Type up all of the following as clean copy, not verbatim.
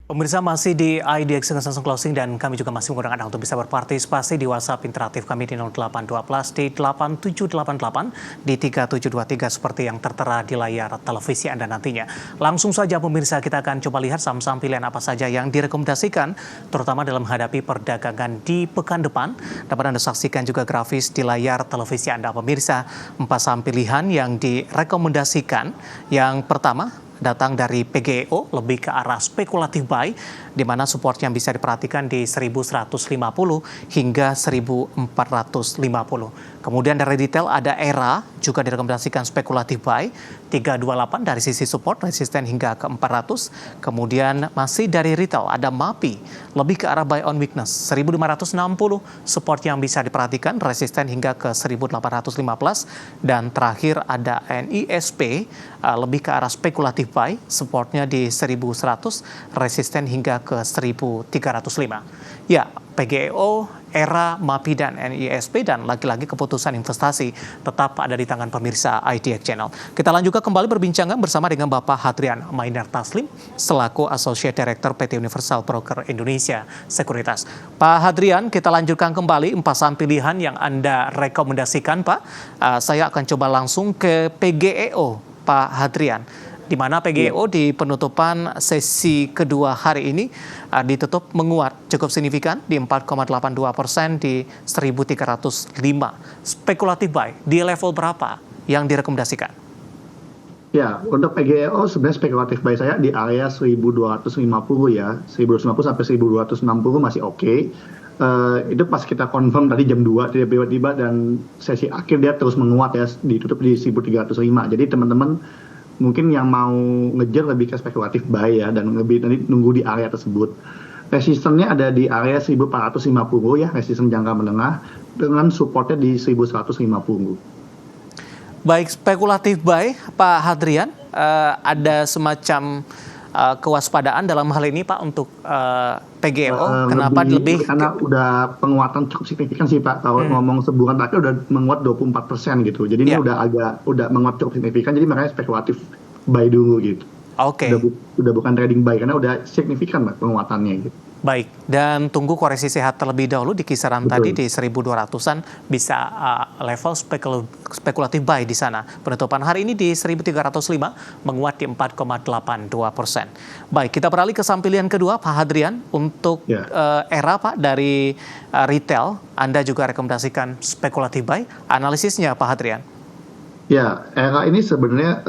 Pemirsa masih di IDX Langsung Closing dan kami juga masih menggunakan Anda untuk bisa berpartisipasi di WhatsApp interaktif kami di 0812 di 8788 di 3723 seperti yang tertera di layar televisi Anda nantinya. Langsung saja pemirsa kita akan coba lihat saham-saham pilihan apa saja yang direkomendasikan terutama dalam menghadapi perdagangan di pekan depan. Dapat Anda saksikan juga grafis di layar televisi Anda pemirsa. 4 saham pilihan yang direkomendasikan. Yang pertama datang dari PGEO, lebih ke arah spekulatif buy, di mana supportnya bisa diperhatikan di 1150 hingga 1450. Kemudian dari retail ada ERA, juga direkomendasikan spekulatif buy, 328 dari sisi support, resisten hingga ke 400. Kemudian masih dari retail ada MAPI, lebih ke arah buy on weakness, 1560, support yang bisa diperhatikan, resisten hingga ke 1815. Dan terakhir ada NISP, lebih ke arah spekulatif buy, supportnya di 1100, resisten hingga ke 1305. Ya, PGEO, ERA, MAPI, dan NISP, dan lagi-lagi keputusan investasi tetap ada di tangan pemirsa IDX Channel. Kita lanjutkan kembali perbincangan bersama dengan Bapak Hadrian Maindar Taslim, selaku Associate Director PT Universal Broker Indonesia Sekuritas. Pak Hadrian, kita lanjutkan kembali 4 saham pilihan yang Anda rekomendasikan, Pak. Saya akan coba langsung ke PGEO, Pak Hadrian, di mana PGEO di penutupan sesi kedua hari ini ditutup menguat cukup signifikan di 4,82% di 1.305. Spekulatif buy di level berapa yang direkomendasikan? Ya, untuk PGEO sebenarnya spekulatif buy saya di area 1.250 ya, 1.250 sampai 1.260 masih oke. Itu pas kita confirm tadi jam 2 tiba-tiba dan sesi akhir dia terus menguat ya, ditutup di 1.305. Jadi teman-teman mungkin yang mau ngejar lebih ke spekulatif buy ya, dan lebih nanti nunggu di area tersebut. Resistennya ada di area 1450 ya, resisten jangka menengah, dengan supportnya di 1150. Baik, spekulatif buy, Pak Hadrian, ada semacam kewaspadaan dalam hal ini Pak untuk PGEO. Kenapa lebih? Karena udah penguatan cukup signifikan sih Pak. Kalau ngomong sebulan terakhir udah menguat 24% gitu. Jadi ini udah menguat cukup signifikan. Jadi makanya spekulatif buy dulu gitu. Oke. Udah bukan trading buy karena udah signifikan Pak penguatannya gitu. Baik, dan tunggu koreksi sehat terlebih dahulu di kisaran tadi di 1.200-an bisa level spekulatif buy di sana. Penutupan hari ini di 1.305 menguat di 4,82%. Baik, kita beralih ke saham pilihan kedua Pak Hadrian untuk ERA Pak dari retail. Anda juga rekomendasikan spekulatif buy. Analisisnya Pak Hadrian? Ya, ERA ini sebenarnya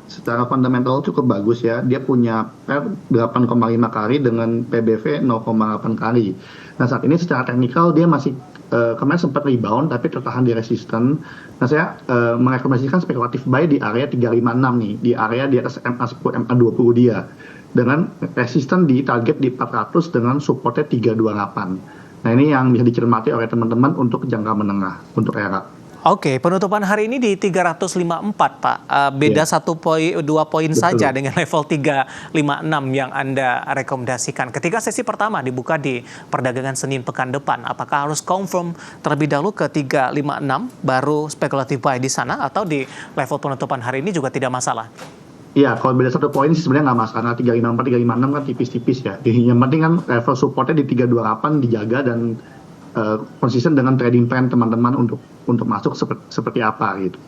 secara fundamental cukup bagus ya. Dia punya PER 8,5 kali dengan PBV 0,8 kali. Nah saat ini secara teknikal dia masih kemarin sempat rebound tapi tertahan di resisten. Nah saya merekomendasikan spekulatif buy di area 356 nih, di area di atas MA10, MA20 dia. Dengan resisten di target di 400 dengan supportnya 328. Nah ini yang bisa dicermati oleh teman-teman untuk jangka menengah untuk ERA. Oke, penutupan hari ini di 354 Pak. Beda 2 poin saja dengan level 356 yang Anda rekomendasikan. Ketika sesi pertama dibuka di perdagangan Senin pekan depan, apakah harus confirm terlebih dahulu ke 356 baru spekulatif buy di sana, atau di level penutupan hari ini juga tidak masalah? Iya, kalau beda 1 poin sih sebenarnya nggak masalah. 354, 356 kan tipis-tipis ya. Yang penting kan level supportnya di 328 dijaga dan konsisten dengan trading plan teman-teman untuk masuk seperti apa gitu.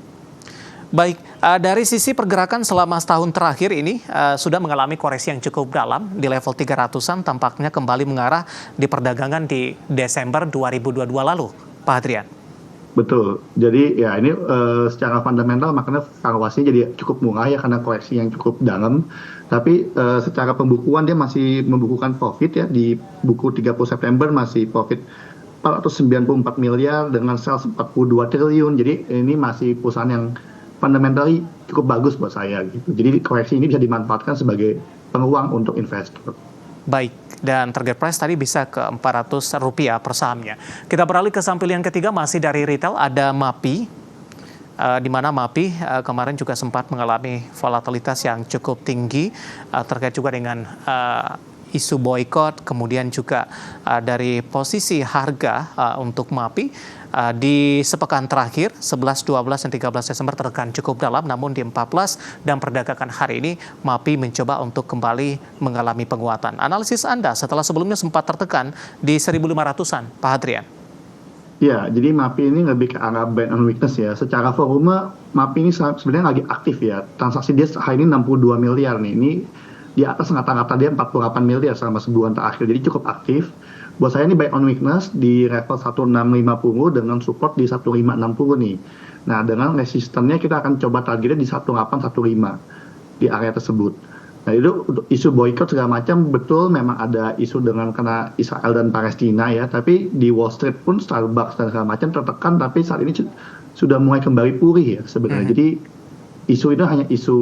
Baik, dari sisi pergerakan selama setahun terakhir ini sudah mengalami koreksi yang cukup dalam di level 300-an, tampaknya kembali mengarah di perdagangan di Desember 2022 lalu, Pak Hadrian. Betul, jadi ya ini secara fundamental makanya valuasinya jadi cukup murah ya karena koreksi yang cukup dalam. Tapi secara pembukuan dia masih membukukan profit ya, di buku 30 September masih profit 494 miliar dengan sales 42 triliun. Jadi ini masih perusahaan yang fundamentally cukup bagus buat saya gitu. Jadi koreksi ini bisa dimanfaatkan sebagai peluang untuk investor. Baik, dan target price tadi bisa ke Rp400 per sahamnya. Kita beralih ke saham pilihan ketiga masih dari retail, ada MAPI. Di mana MAPI kemarin juga sempat mengalami volatilitas yang cukup tinggi terkait juga dengan isu boykot, kemudian juga dari posisi harga untuk MAPI di sepekan terakhir 11, 12, dan 13 Desember tertekan cukup dalam, namun di 14 dan perdagangan hari ini MAPI mencoba untuk kembali mengalami penguatan. Analisis Anda setelah sebelumnya sempat tertekan di 1.500-an, Pak Hadrian? Ya, jadi MAPI ini lebih ke arah band on weakness ya. Secara volume, MAPI ini sebenarnya lagi aktif ya. Transaksi dia hari ini 62 miliar nih. Ini di atas rata-rata dia 48 miliar selama sebulan terakhir. Jadi cukup aktif. Buat saya ini buy on weakness di level 1650 dengan support di 1560 nih. Nah, dengan resistennya kita akan coba targetnya di 1815 di area tersebut. Nah, itu isu boykot segala macam betul memang ada isu dengan kena Israel dan Palestina ya, tapi di Wall Street pun Starbucks dan segala macam tertekan, tapi saat ini sudah mulai kembali pulih ya sebenarnya. Jadi isu itu hanya isu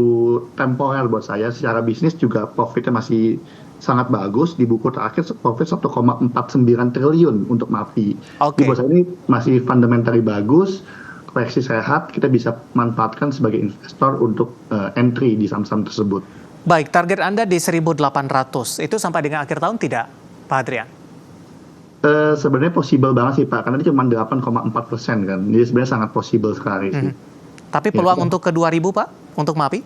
temporer buat saya. Secara bisnis juga profitnya masih sangat bagus. Di buku terakhir profit 1,49 triliun untuk MAPI. Jadi buat saya ini masih fundamentally bagus, koreksi sehat, kita bisa manfaatkan sebagai investor untuk entry di saham-saham tersebut. Baik, target Anda di 1.800, itu sampai dengan akhir tahun tidak, Pak Hadrian? Sebenarnya possible banget sih Pak, karena ini cuma 8,4% kan, jadi sebenarnya sangat possible sekali sih. Tapi peluang untuk ke 2.000 Pak, untuk MAPI?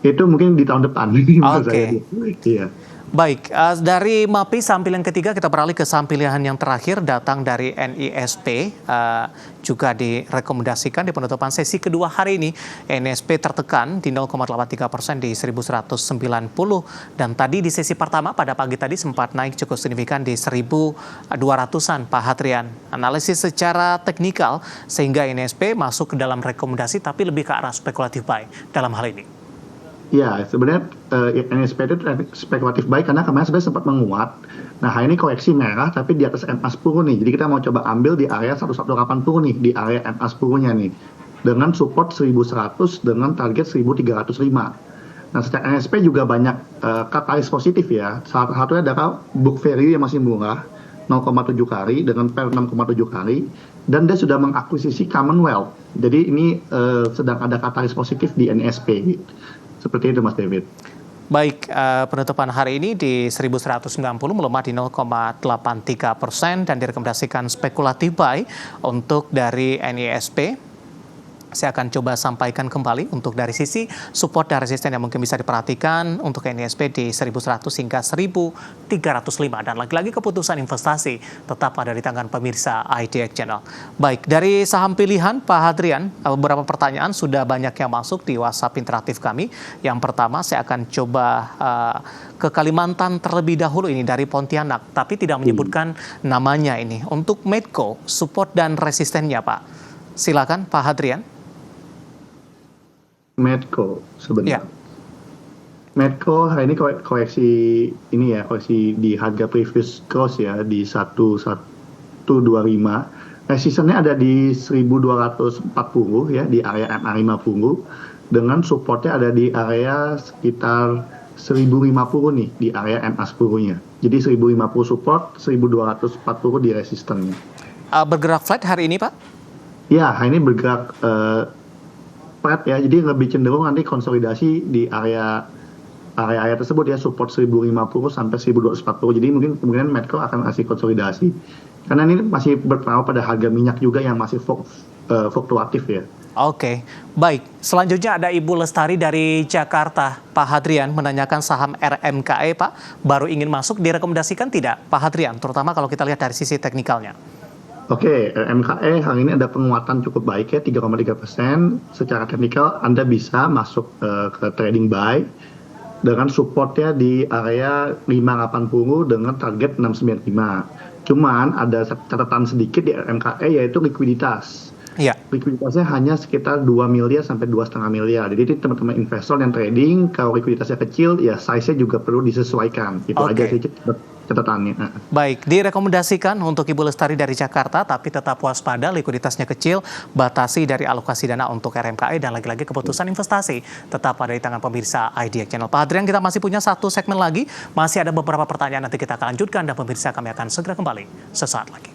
Itu mungkin di tahun depan. Oke. Iya. Baik, dari MAPI saham pilihan ketiga kita beralih ke saham pilihan yang terakhir datang dari NISP, juga direkomendasikan di penutupan sesi kedua hari ini. NISP tertekan di 0,83% di 1.190 dan tadi di sesi pertama pada pagi tadi sempat naik cukup signifikan di 1.200-an, Pak Hadrian. Analisis secara teknikal sehingga NISP masuk ke dalam rekomendasi tapi lebih ke arah spekulatif buy dalam hal ini. Ya, sebenarnya NISP itu spekulatif buy karena kemarin sebenarnya sempat menguat. Nah, hari ini koreksi merah tapi di atas MA10 nih. Jadi kita mau coba ambil di area 1180 nih, di area MA10-nya nih. Dengan support 1100 dengan target 1305. Nah, secara NISP juga banyak katalis positif ya. Salah satunya adalah book value yang masih murah, 0,7 kali dengan PER 6,7 kali. Dan dia sudah mengakuisisi Commonwealth. Jadi ini sedang ada katalis positif di NISP. Seperti itu Mas David. Baik, penutupan hari ini di 1.190 melemah di 0,83% dan direkomendasikan spekulatif buy untuk dari NISP. Saya akan coba sampaikan kembali untuk dari sisi support dan resisten yang mungkin bisa diperhatikan untuk NISP di 1.100 hingga 1.305. Dan lagi-lagi keputusan investasi tetap ada di tangan pemirsa IDX Channel. Baik, dari saham pilihan Pak Hadrian, beberapa pertanyaan sudah banyak yang masuk di WhatsApp interaktif kami. Yang pertama saya akan coba ke Kalimantan terlebih dahulu ini dari Pontianak, tapi tidak menyebutkan namanya ini. Untuk Medco, support dan resistennya Pak. Silakan Pak Hadrian. Medco sebenarnya. Ya. Medco hari ini koreksi ini ya, koreksi di harga previous close ya di 1125. Resistennya ada di 1240 ya di area MA50 dengan supportnya ada di area sekitar 1050 nih di area MA10-nya. Jadi 1050 support, 1240 di resistennya. Bergerak flat hari ini Pak? Ya, hari ini bergerak flat ya, jadi lebih cenderung nanti konsolidasi di area tersebut ya, support 1050 sampai 1240. Jadi mungkin kemungkinan Medco akan kasih konsolidasi. Karena ini masih berpengaruh pada harga minyak juga yang masih fluktuatif ya. Oke, baik. Selanjutnya ada Ibu Lestari dari Jakarta. Pak Hadrian menanyakan saham RMKE Pak, baru ingin masuk, direkomendasikan tidak Pak Hadrian, terutama kalau kita lihat dari sisi teknikalnya. Oke, RMKE hari ini ada penguatan cukup baik ya, 3,3%. Secara teknikal Anda bisa masuk ke trading buy dengan supportnya di area 580 dengan target 695. Cuman ada catatan sedikit di RMKE yaitu likuiditas. Iya. Likuiditasnya hanya sekitar 2 miliar sampai 2,5 miliar. Jadi teman-teman investor yang trading, kalau likuiditasnya kecil, ya size-nya juga perlu disesuaikan. Itu aja sih catatannya. Baik, direkomendasikan untuk Ibu Lestari dari Jakarta, tapi tetap waspada, likuiditasnya kecil, batasi dari alokasi dana untuk RMKE, dan lagi-lagi keputusan investasi tetap ada di tangan pemirsa IDX Channel. Pak Hadrian, kita masih punya satu segmen lagi, masih ada beberapa pertanyaan nanti kita akan lanjutkan, dan pemirsa kami akan segera kembali sesaat lagi.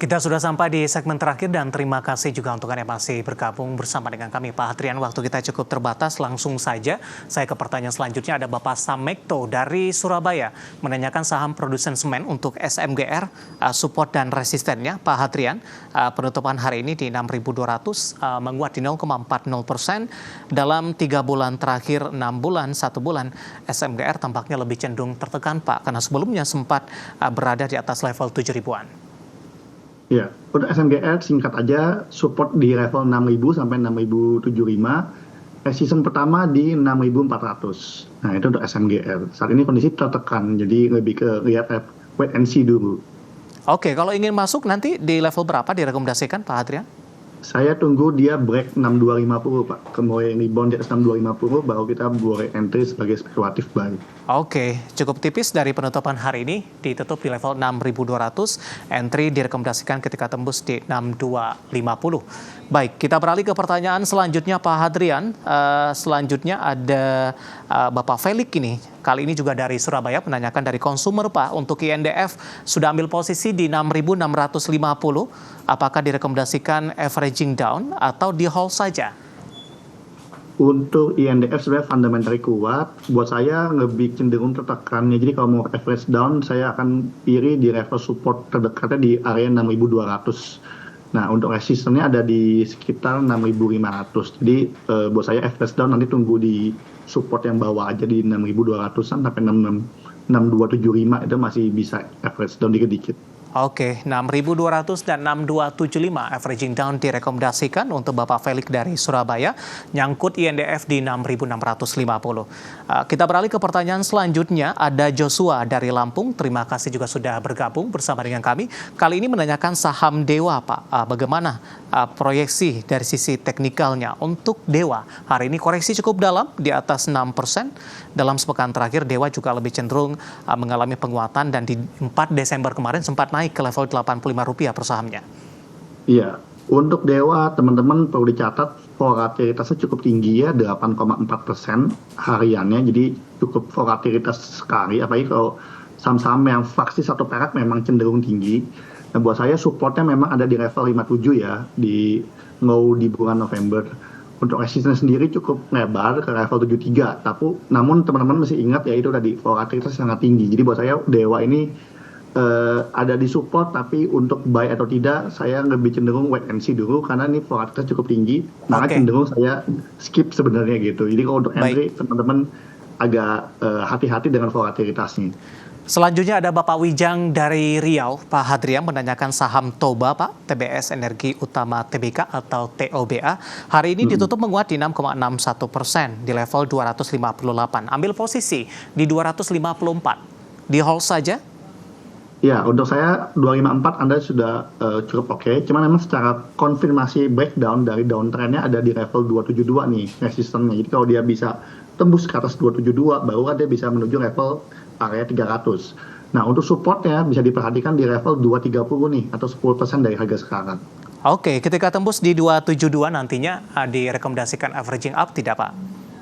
Kita sudah sampai di segmen terakhir dan terima kasih juga untuk Anda yang masih bergabung bersama dengan kami. Pak Hadrian, waktu kita cukup terbatas, langsung saja saya ke pertanyaan selanjutnya. Ada Bapak Samekto dari Surabaya menanyakan saham produsen semen untuk SMGR, support dan resistennya. Pak Hadrian, penutupan hari ini di 6.200, menguat di 0,40%. Dalam 3 bulan terakhir, 6 bulan, 1 bulan, SMGR tampaknya lebih cenderung tertekan, Pak, karena sebelumnya sempat berada di atas level 7 ribuan. Ya, untuk SMGR singkat aja support di level 6.000 sampai 6.075, resistance pertama di 6.400. Nah, itu untuk SMGR. Saat ini kondisi tertekan, jadi lebih ke lihat wait and see dulu. Oke, kalau ingin masuk nanti di level berapa direkomendasikan Pak Hadrian? Saya tunggu dia break 6250, Pak. Kemudian rebound di atas 6250, baru kita boleh entry sebagai spekulatif buy. Oke, cukup tipis dari penutupan hari ini, ditutup di level 6.200, entry direkomendasikan ketika tembus di 6250. Baik, kita beralih ke pertanyaan selanjutnya Pak Hadrian. Selanjutnya ada Bapak Felix ini. Kali ini juga dari Surabaya menanyakan dari konsumer Pak, untuk INDF sudah ambil posisi di 6.650, apakah direkomendasikan averaging down atau di hold saja? Untuk INDF sebenarnya fundamentally kuat, buat saya lebih cenderung tertekannya. Jadi kalau mau average down, saya akan pilih di level support terdekatnya di area 6.200. Nah, untuk resistennya ada di sekitar 6.500. Jadi buat saya average down nanti tunggu di support yang bawah aja di 6.200-an sampai 6.275 itu masih bisa average down dikit-dikit. Oke, 6.200 dan 6.275 averaging down direkomendasikan untuk Bapak Felix dari Surabaya, nyangkut INDF di 6.650. Kita beralih ke pertanyaan selanjutnya, ada Joshua dari Lampung, terima kasih juga sudah bergabung bersama dengan kami. Kali ini menanyakan saham Dewa Pak, bagaimana proyeksi dari sisi teknikalnya untuk Dewa? Hari ini koreksi cukup dalam, di atas 6%. Dalam sepekan terakhir Dewa juga lebih cenderung mengalami penguatan dan di 4 Desember kemarin sempat naik ke level Rp85 per sahamnya. Iya, untuk Dewa teman-teman perlu dicatat volatilitasnya cukup tinggi ya, 8,4% hariannya, jadi cukup volatilitas sekali, apalagi kalau saham-saham yang fraksi satu perak memang cenderung tinggi. Nah, buat saya supportnya memang ada di level 57 ya, di low di bulan November. Untuk resistance sendiri cukup lebar ke level 73, namun teman-teman mesti ingat ya itu tadi volatilitas sangat tinggi. Jadi buat saya Dewa ini ada di support, tapi untuk buy atau tidak saya lebih cenderung wait and see dulu karena ini volatilitas cukup tinggi. Maka cenderung saya skip sebenarnya gitu. Jadi kalau untuk entry teman-teman agak hati-hati dengan volatilitasnya. Selanjutnya ada Bapak Wijang dari Riau. Pak Hadrian menanyakan saham Toba Pak, TBS Energi Utama Tbk atau TOBA. Hari ini ditutup menguat di 6,61% di level 258. Ambil posisi di 254. Di hold saja? Ya, untuk saya 254 Anda sudah cukup oke. Cuman memang secara konfirmasi breakdown dari downtrendnya ada di level 272 nih resistennya. Jadi kalau dia bisa tembus ke atas 272, baru kan dia bisa menuju level area 300. Nah, untuk supportnya bisa diperhatikan di level 230 nih, atau 10% dari harga sekarang. Oke, ketika tembus di 272 nantinya direkomendasikan averaging up tidak Pak?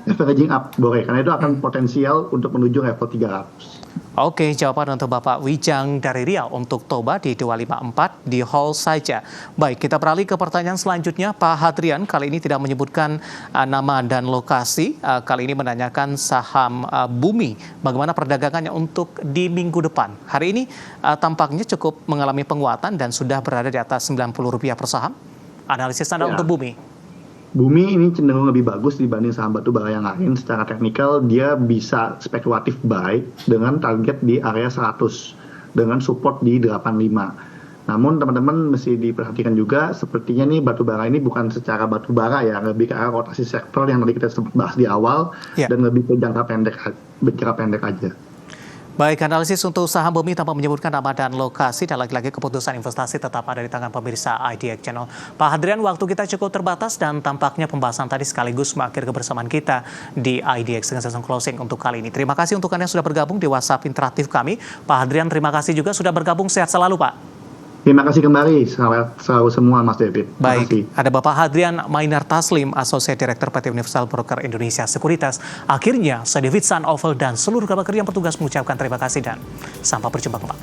Averaging up boleh, karena itu akan potensial untuk menuju level 300. Oke, jawaban untuk Bapak Wijang dari Riau untuk Toba di 254 di hold saja. Baik, kita beralih ke pertanyaan selanjutnya. Pak Hadrian kali ini tidak menyebutkan nama dan lokasi. Kali ini menanyakan saham Bumi. Bagaimana perdagangannya untuk di minggu depan? Hari ini tampaknya cukup mengalami penguatan dan sudah berada di atas Rp90 per saham. Analisis Anda untuk Bumi? Bumi ini cenderung lebih bagus dibanding saham batu bara yang lain. Secara teknikal dia bisa spekulatif buy dengan target di area 100 dengan support di 85. Namun teman-teman mesti diperhatikan juga, sepertinya nih batu bara ini bukan secara batu bara ya, lebih ke arah rotasi sektor yang tadi kita sempat bahas di awal dan lebih ke jangka pendek aja. Baik, analisis untuk saham Bumi tanpa menyebutkan nama dan lokasi, dan lagi-lagi keputusan investasi tetap ada di tangan pemirsa IDX Channel. Pak Hadrian, waktu kita cukup terbatas dan tampaknya pembahasan tadi sekaligus mengakhiri kebersamaan kita di IDX dengan session closing untuk kali ini. Terima kasih untuk Anda yang sudah bergabung di WhatsApp interaktif kami. Pak Hadrian, terima kasih juga sudah bergabung. Sehat selalu, Pak. Terima kasih kembali, selalu semua Mas David. Baik, ada Bapak Hadrian Mainar Taslim, Associate Director PT Universal Broker Indonesia Sekuritas. Akhirnya, saya David San Oval dan seluruh rekan kerja yang bertugas mengucapkan terima kasih dan sampai berjumpa kembali.